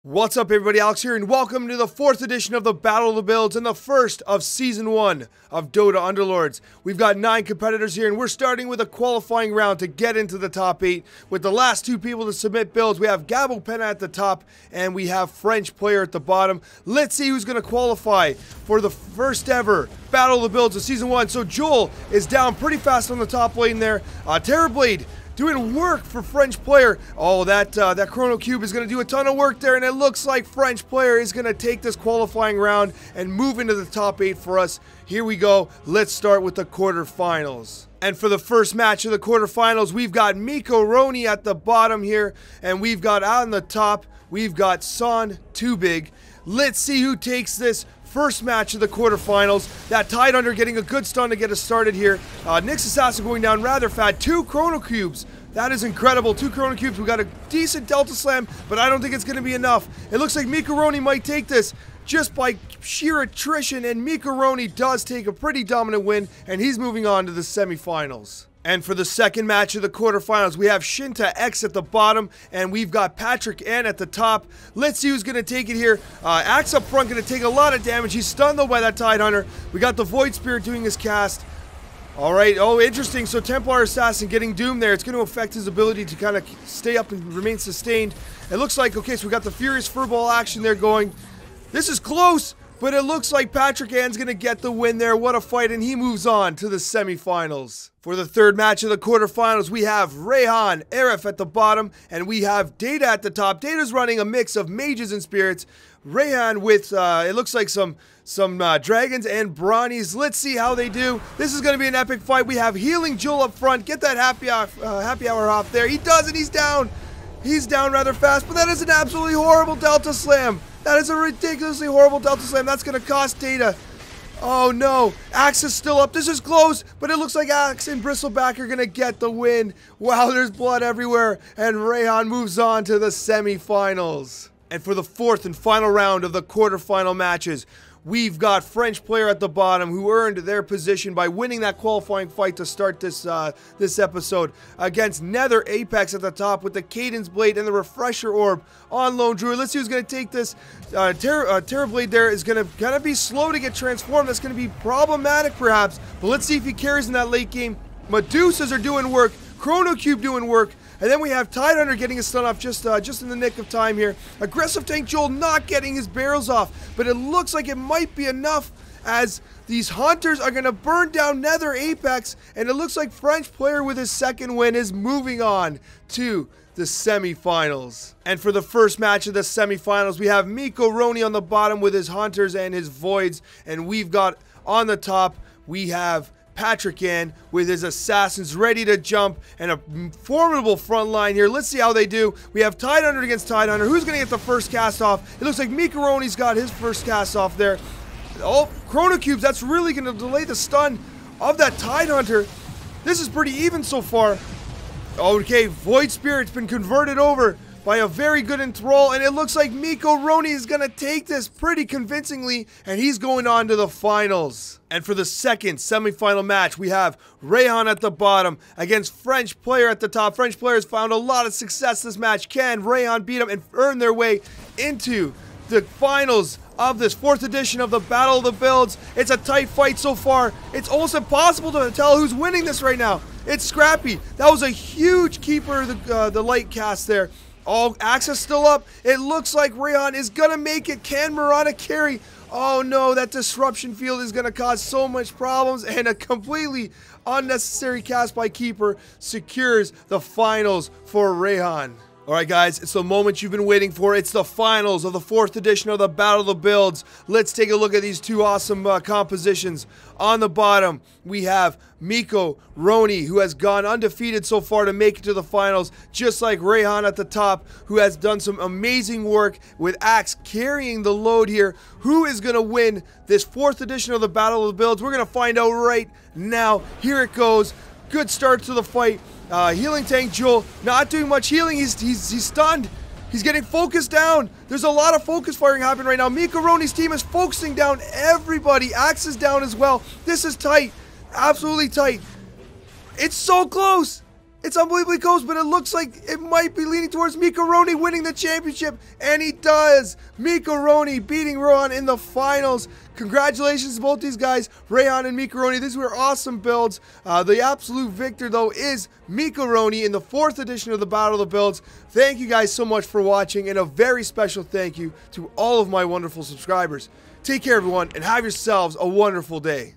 What's up everybody, Alex here, and welcome to the 4th edition of the Battle of the Builds and the first of Season 1 of Dota Underlords. We've got 9 competitors here, and we're starting with a qualifying round to get into the top 8. With the last 2 people to submit builds, we have Gabo Pena at the top, and we have French player at the bottom. Let's see who's going to qualify for the first ever Battle of the Builds of Season 1. So Joel is down pretty fast on the top lane there. Terrorblade doing work for French player. Oh, that Chrono Cube is going to do a ton of work there, and it looks like French player is going to take this qualifying round and move into the top 8 for us. Here we go. Let's start with the quarterfinals. And for the first match of the quarterfinals, we've got Mykoroni at the bottom here, and we've got on the top, we've got Tubig. Let's see who takes this first match of the quarterfinals. That Daidah getting a good stun to get us started here. Nyx Assassin going down rather fast. 2 Chrono Cubes. That is incredible. 2 Chrono Cubes. We got a decent Delta Slam, but I don't think it's going to be enough. It looks like Mykoroni might take this just by sheer attrition, and Mykoroni does take a pretty dominant win, and he's moving on to the semifinals. And for the second match of the quarterfinals, we have Shinta X at the bottom, and we've got Patrick N at the top. Let's see who's going to take it here. Axe up front going to take a lot of damage. He's stunned, though, by that Daidah. We got the Void Spirit doing his cast. All right. Oh, interesting. So Templar Assassin getting doomed there. It's going to affect his ability to kind of stay up and remain sustained. It looks like, okay, so we got the Furious Furball action there going. This is close, but it looks like Patrick Ann's going to get the win there. What a fight, and he moves on to the semifinals. For the third match of the quarterfinals, we have Reyhan, Arif at the bottom, and we have Daidah at the top. Daidah's running a mix of mages and spirits. Reyhan with, it looks like some dragons and brownies. Let's see how they do. This is going to be an epic fight. We have Healing Joel up front. Get that happy hour off there. He does it. He's down. He's down rather fast, but that is an absolutely horrible Delta Slam. That is a ridiculously horrible Delta Slam. That's going to cost Daidah. Oh no, Axe is still up. This is close, but it looks like Axe and Bristleback are going to get the win. Wow, there's blood everywhere, and Reyhan moves on to the semifinals. And for the fourth and final round of the quarterfinal matches, we've got French player at the bottom who earned their position by winning that qualifying fight to start this this episode against Nether Apex at the top with the Cadence Blade and the Refresher Orb on Lone Druid. Let's see who's going to take this. Terrorblade there is going to be slow to get transformed. That's going to be problematic perhaps, but let's see if he carries in that late game. Medusas are doing work. Chrono Cube doing work. And then we have Daidah getting a stun off just in the nick of time here. Aggressive Tank Joel not getting his barrels off, but it looks like it might be enough as these Hunters are going to burn down Nether Apex, and it looks like French player with his second win is moving on to the semifinals. And for the first match of the semifinals, we have Mykoroni on the bottom with his Hunters and his Voids, and we've got on the top, we have Patrick N with his assassins ready to jump, and a formidable front line here. Let's see how they do. We have Daidah against Daidah. Who's going to get the first cast off? It looks like Mykoroni's got his first cast off there. Oh, Chrono Cubes, that's really going to delay the stun of that Daidah. This is pretty even so far. Okay, Void Spirit's been converted over by a very good enthrall, and it looks like Mykoroni is going to take this pretty convincingly, and he's going on to the finals. And for the second semifinal match, we have Reyhan at the bottom against French player at the top. French player has found a lot of success this match. Can Reyhan beat him and earn their way into the finals of this 4th edition of the Battle of the Builds? It's a tight fight so far. It's almost impossible to tell who's winning this right now. It's scrappy. That was a huge keeper, the light cast there. Oh, Axe is still up. It looks like Reyhan is going to make it. Can Murata carry? Oh no, that disruption field is going to cause so much problems, and a completely unnecessary cast by Keeper secures the finals for Reyhan. Alright guys, it's the moment you've been waiting for. It's the finals of the 4th edition of the Battle of the Builds. Let's take a look at these 2 awesome compositions. On the bottom, we have Mykoroni, who has gone undefeated so far to make it to the finals, just like Reyhan at the top, who has done some amazing work with Axe carrying the load here. Who is going to win this 4th edition of the Battle of the Builds? We're going to find out right now. Here it goes. Good start to the fight. Healing Tank Joel not doing much healing. He's stunned. He's getting focused down. There's a lot of focus firing happening right now. Mykoroni's team is focusing down everybody. Axe is down as well. This is tight. Absolutely tight. It's so close. It's unbelievably close, but it looks like it might be leaning towards Mykoroni winning the championship, and he does. Mykoroni beating Reyhan in the finals. Congratulations to both these guys, Reyhan and Mykoroni. These were awesome builds. The absolute victor, though, is Mykoroni in the 4th edition of the Battle of the Builds. Thank you guys so much for watching, and a very special thank you to all of my wonderful subscribers. Take care, everyone, and have yourselves a wonderful day.